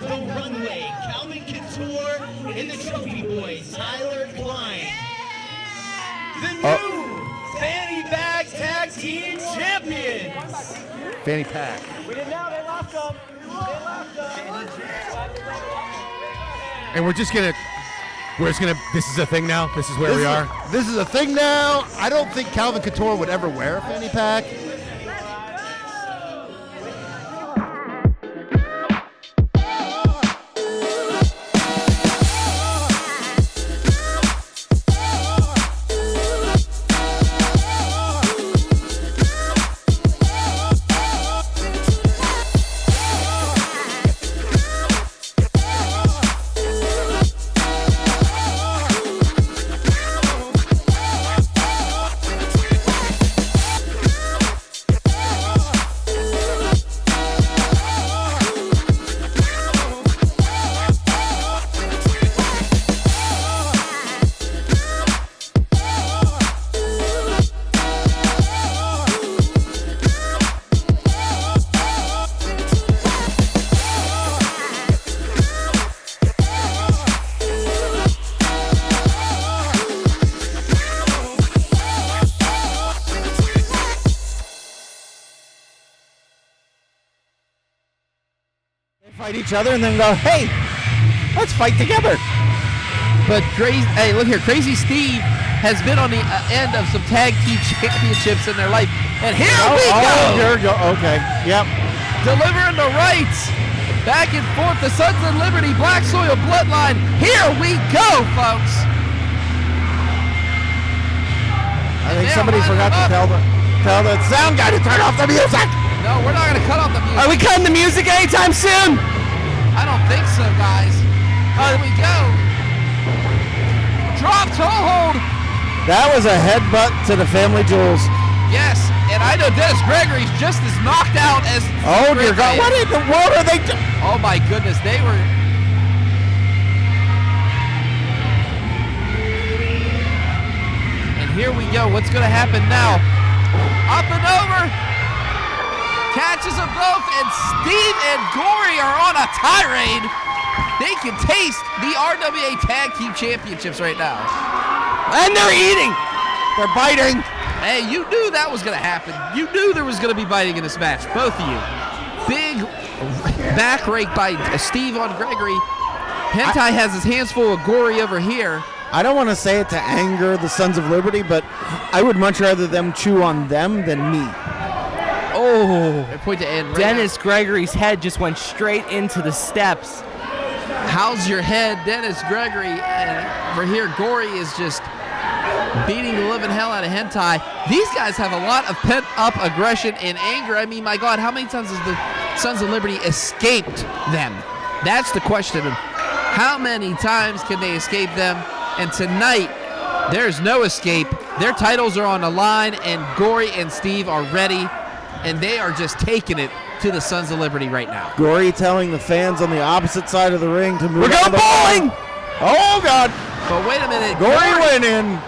the Runway, Calvin Couture, and the Trophy Boys, Tyler Klein. The new Fanny Pack Tag Team Champions. Fanny Pack. We didn't know, they lost them. And we're just gonna, this is a thing now? This is where we are? This is a thing now. I don't think Calvin Couture would ever wear a fanny pack. fight each other and then go, hey, let's fight together. But hey, look here, Crazy Steve has been on the end of some tag team championships in their life. And here we go. Here we go. Okay. Yep. Delivering the rights. Back and forth, the Sons of Liberty, Black Soil Bloodline. Here we go, folks. I think somebody forgot to tell the sound guy to turn off the music. No, we're not going to cut off the music. Are we cutting the music anytime soon? I don't think so, guys. Here we go. Drop toe hold. That was a headbutt to the Family Jewels. Yes, and I know Dennis Gregory's just as knocked out as. Oh dear God! What in the world are they doing? Oh my goodness, they were. And here we go. What's going to happen now? Up and over. Catches them both, and Steve and Gory are on a tirade. They can taste the RWA Tag Team Championships right now. And they're eating. They're biting. Hey, you knew that was going to happen. You knew there was going to be biting in this match, both of you. Big back rake by Steve on Gregory. Hentai has his hands full of Gory over here. I don't want to say it to anger the Sons of Liberty, but I would much rather them chew on them than me. Oh, point to end right Dennis Gregory's head just went straight into the steps. How's your head, Dennis Gregory? And over here, Gory is just beating the living hell out of Hentai. These guys have a lot of pent-up aggression and anger. I mean, my God, how many times has the Sons of Liberty escaped them? That's the question. How many times can they escape them? And tonight, there's no escape. Their titles are on the line, and Gory and Steve are ready, and they are just taking it to the Sons of Liberty right now. Gory telling the fans on the opposite side of the ring to move. We're going bowling! Oh God! But wait a minute. Gory went in.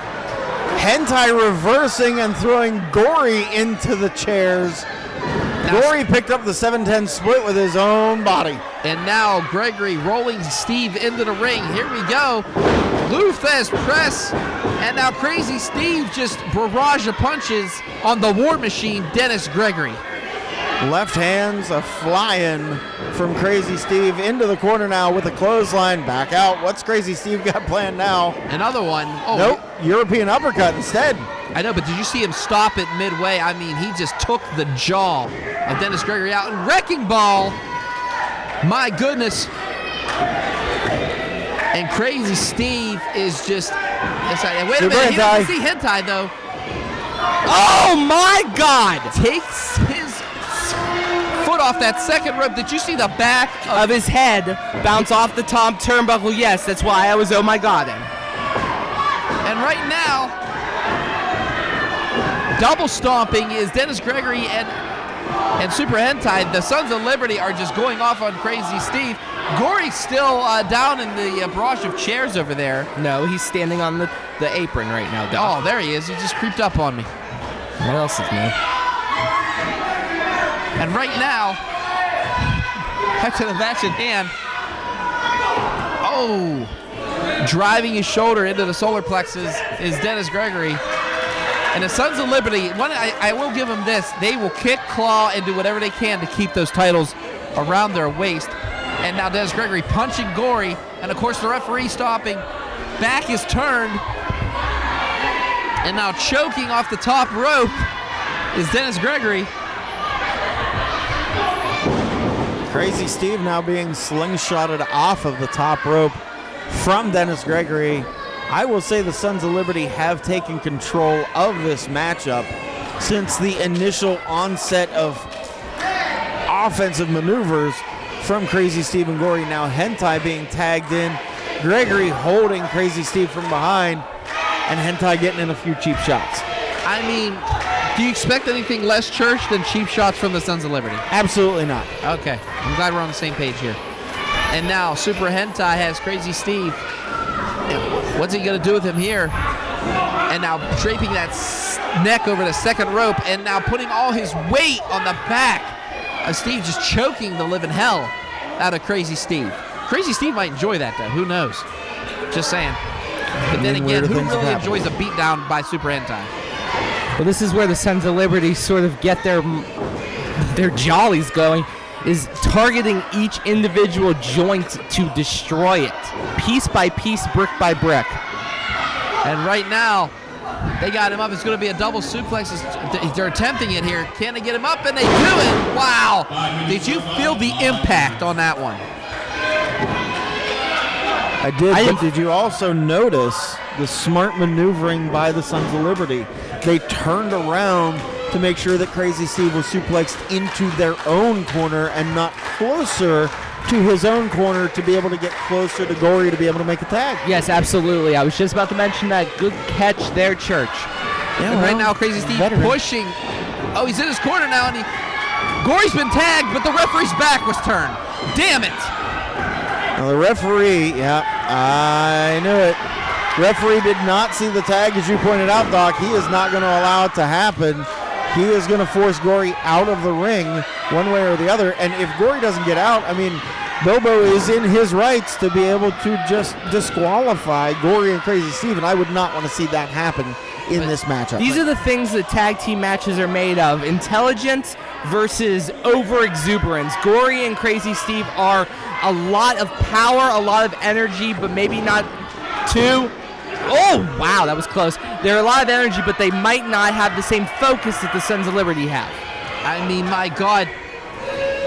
Hentai reversing and throwing Gory into the chairs. Gory picked up the 7-10 split with his own body. And now Gregory rolling Steve into the ring. Here we go. Luthes press. And now Crazy Steve just barrage of punches on the War Machine, Dennis Gregory. Left hands a flying from Crazy Steve into the corner now with a clothesline. Back out. What's Crazy Steve got planned now? Another one. Oh, nope. European uppercut instead. I know, but did you see him stop it midway? I mean, he just took the jaw of Dennis Gregory out. And Wrecking Ball. My goodness. And Crazy Steve is just. Wait a minute. He doesn't see Hentai, though. Oh, my God. Takes his foot off that second rope. Did you see the back of his head bounce off the top turnbuckle? Yes, that's why I was oh my God. And right now, double stomping is Dennis Gregory and Super Hentai. The Sons of Liberty are just going off on Crazy Steve. Gory's still down in the barrage of chairs over there. No, he's standing on the apron right now, Doc. Oh, there he is. He just creeped up on me. What else is new? And right now, back to the match at hand. Oh, driving his shoulder into the solar plexus is Dennis Gregory. And the Sons of Liberty, I will give them this. They will kick, claw, and do whatever they can to keep those titles around their waist. And now Dennis Gregory punching Gory. And, of course, the referee stopping. Back is turned. And now choking off the top rope is Dennis Gregory. Crazy Steve now being slingshotted off of the top rope from Dennis Gregory. I will say the Sons of Liberty have taken control of this matchup since the initial onset of offensive maneuvers from Crazy Steve and Gory. Now Hentai being tagged in, Gregory holding Crazy Steve from behind, and Hentai getting in a few cheap shots. I mean, do you expect anything less church than cheap shots from the Sons of Liberty? Absolutely not. Okay, I'm glad we're on the same page here. And now Super Hentai has Crazy Steve. What's he going to do with him here? And now draping that neck over the second rope and now putting all his weight on the back of Steve, just choking the living hell out of Crazy Steve. Crazy Steve might enjoy that, though. Who knows? Just saying. But then again, who really enjoys a beatdown by Super Hentai? Well, this is where the Sons of Liberty sort of get their jollies going. is targeting each individual joint to destroy it, piece by piece, brick by brick. And right now, they got him up. It's going to be a double suplex. They're attempting it here. Can they get him up? And they do it. Wow. Did you feel the impact on that one? I did, but did you also notice the smart maneuvering by the Sons of Liberty? They turned around to make sure that Crazy Steve was suplexed into their own corner and not closer to his own corner to be able to get closer to Gory to be able to make a tag. Yes, absolutely. I was just about to mention that. Good catch there, Church. Yeah, right now, Crazy Steve pushing. Oh, he's in his corner now, and Gory's been tagged, but the referee's back was turned. Damn it. Now the referee, yeah, I knew it. Referee did not see the tag, as you pointed out, Doc. He is not going to allow it to happen. He is going to force Gory out of the ring one way or the other. And if Gory doesn't get out, I mean, Bobo is in his rights to be able to just disqualify Gory and Crazy Steve, and I would not want to see that happen in this matchup. These are the things that tag team matches are made of. Intelligence versus over-exuberance. Gory and Crazy Steve are a lot of power, a lot of energy, but maybe not too. Oh, wow, that was close. They're a lot of energy, but they might not have the same focus that the Sons of Liberty have. I mean, my God.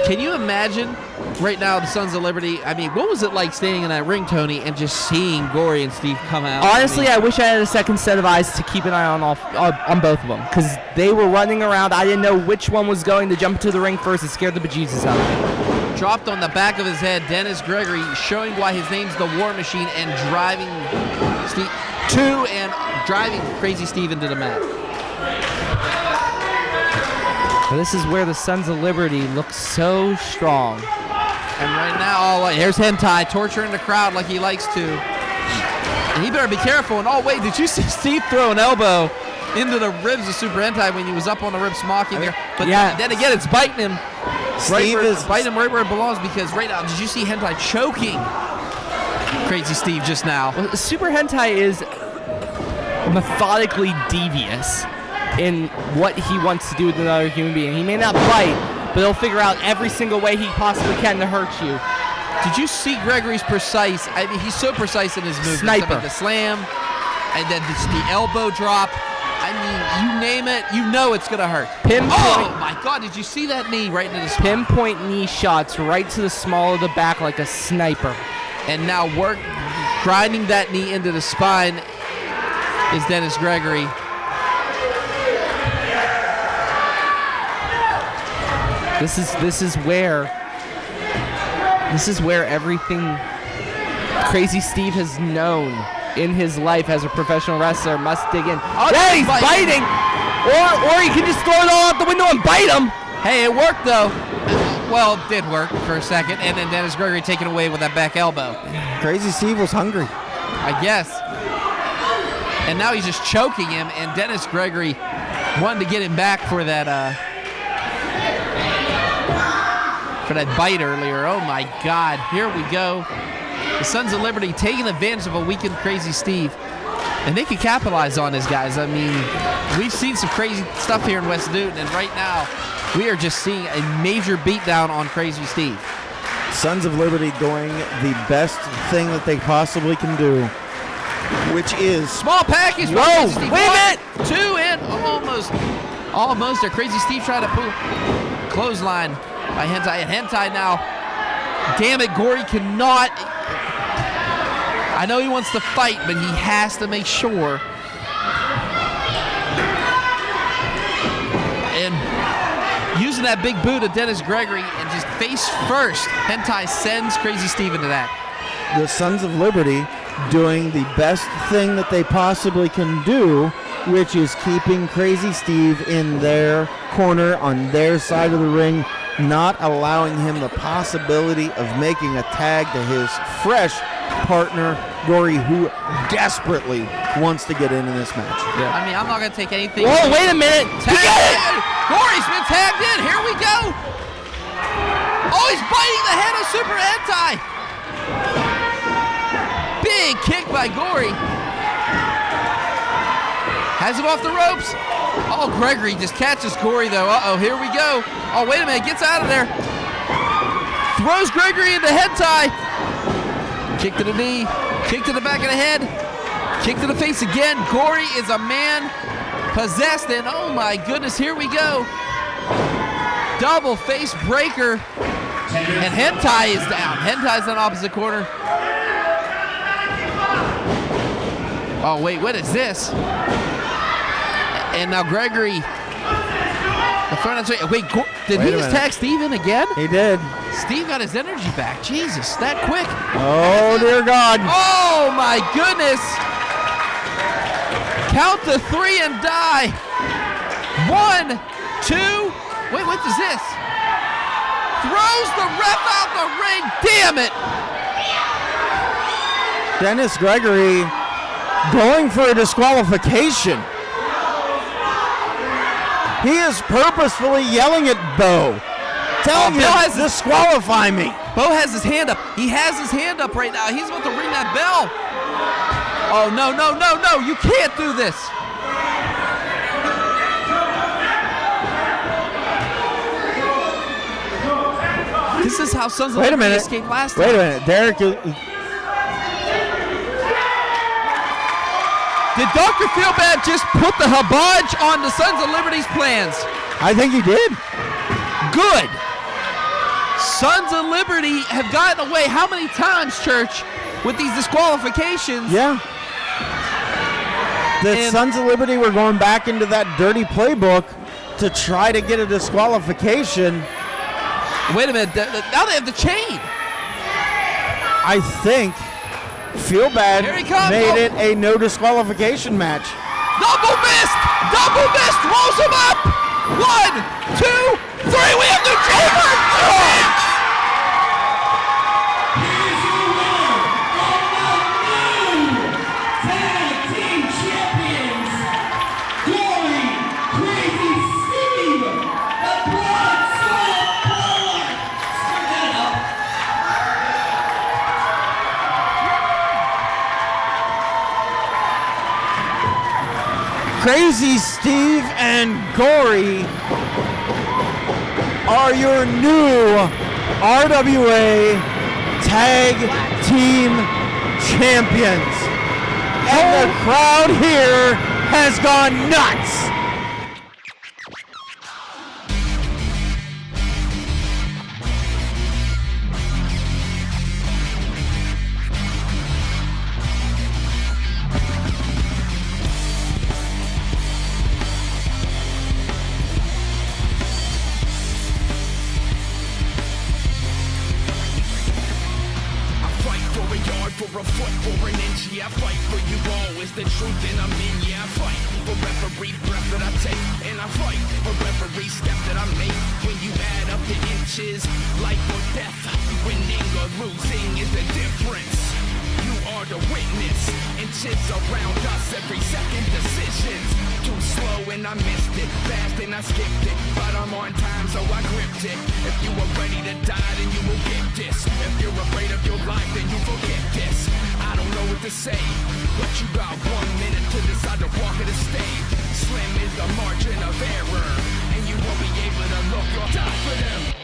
Can you imagine right now the Sons of Liberty? I mean, what was it like standing in that ring, Tony, and just seeing Gory and Steve come out? Honestly, I wish I had a second set of eyes to keep an eye on both of them, because they were running around. I didn't know which one was going to jump into the ring first. It scared the bejesus out of me. Dropped on the back of his head, Dennis Gregory showing why his name's the War Machine and driving Steve driving Crazy Steve into the mat. Well, this is where the Sons of Liberty look so strong. And right now, here's Hentai torturing the crowd like he likes to. And he better be careful. And wait, did you see Steve throw an elbow into the ribs of Super Hentai when he was up on the ribs mocking there? But then again, it's biting him. Biting him right where it belongs, because right now, did you see Hentai choking Crazy Steve just now? Well, Super Hentai is methodically devious in what he wants to do with another human being. He may not bite, but he'll figure out every single way he possibly can to hurt you. Did you see Gregory's precise? I mean, he's so precise in his movements. Sniper. I mean, the slam, and then the elbow drop. I mean, you name it, you know it's going to hurt. Oh, my God, did you see that knee right into the spine? Pinpoint knee shots right to the small of the back like a sniper. And now grinding that knee into the spine is Dennis Gregory. This is where everything Crazy Steve has known in his life as a professional wrestler must dig in. Oh, yeah, he's biting! Or he can just throw it all out the window and bite him! Hey, it worked though. Well, it did work for a second, and then Dennis Gregory taken away with that back elbow. Crazy Steve was hungry, I guess. And now he's just choking him, and Dennis Gregory wanted to get him back for that bite earlier. Oh my God, here we go. The Sons of Liberty taking advantage of a weakened Crazy Steve. And they can capitalize on this, guys. I mean, we've seen some crazy stuff here in West Newton, and right now, we are just seeing a major beatdown on Crazy Steve. Sons of Liberty doing the best thing that they possibly can do, which is... Small package. Whoa, Steve. wait a minute! 2 and almost there. Crazy Steve trying to pull clothesline by Hentai. And Hentai now, damn it, Gory cannot... I know he wants to fight, but he has to make sure. And using that big boot of Dennis Gregory and just face first, Hentai sends Crazy Steve into that. The Sons of Liberty doing the best thing that they possibly can do, which is keeping Crazy Steve in their corner on their side of the ring, not allowing him the possibility of making a tag to his fresh partner, Gory, who desperately wants to get into this match. Yeah. I mean, I'm not going to take anything. Whoa, wait a minute. Gory's been tagged in. Here we go. Oh, he's biting the head of Super Hentai. Big kick by Gory. Has him off the ropes. Oh, Gregory just catches Gory, though. Uh-oh, here we go. Oh, wait a minute. Gets out of there. throws Gregory into Hentai. Kick to the knee, kick to the back of the head, kick to the face again. Gory is a man possessed, and oh my goodness, here we go. Double face breaker, and Hentai is down. Hentai's in the opposite corner. Oh wait, what is this? And now Gregory, the front end. Wait, did he just tag Steven again? He did. Steve got his energy back. Jesus, that quick. Oh, dear God. Oh, my goodness. Count to 3 and die. 1, 2. Wait, what is this? Throws the ref out the ring. Damn it. Dennis Gregory going for a disqualification. He is purposefully yelling at Bo. Telling him, disqualify me. Bo has his hand up. He has his hand up right now. He's about to ring that bell. Oh, no, no, no, no. You can't do this. This is how Sons of Liberty escaped last time. Wait a minute. Derek. Did Dr. Feelbad just put the hibachi on the Sons of Liberty's plans? I think he did. Good. Sons of Liberty have gotten away how many times, Church, with these disqualifications? Yeah. The Sons of Liberty were going back into that dirty playbook to try to get a disqualification. Wait a minute. Now they have the chain. I think Feelbad made it a no disqualification match. Double missed! Double missed! Rolls him up! 1, 2, 3. We have the chamber! Tag team champions, Gory, Crazy Steve, the Blood Soul Polar. Stir that up. Crazy Steve and Gory are your new RWA Tag Team Champions. And the crowd here has gone nuts. For a foot, for an inch, yeah, I fight for you all. Is the truth, and I'm in, yeah, I fight for every breath that I take, and I fight for every step that I make. When you add up the inches, life or death, winning or losing is the difference. You are the witness, inches around us, every second decisions. Too slow and I missed it, fast and I skipped it, but I'm on time so I gripped it. If you are ready to die, then you will get this. If you're afraid of your life, then you forget this. I don't know what to say, but you got 1 minute to decide to walk or to stay. Slim is the margin of error, and you won't be able to look or die for them.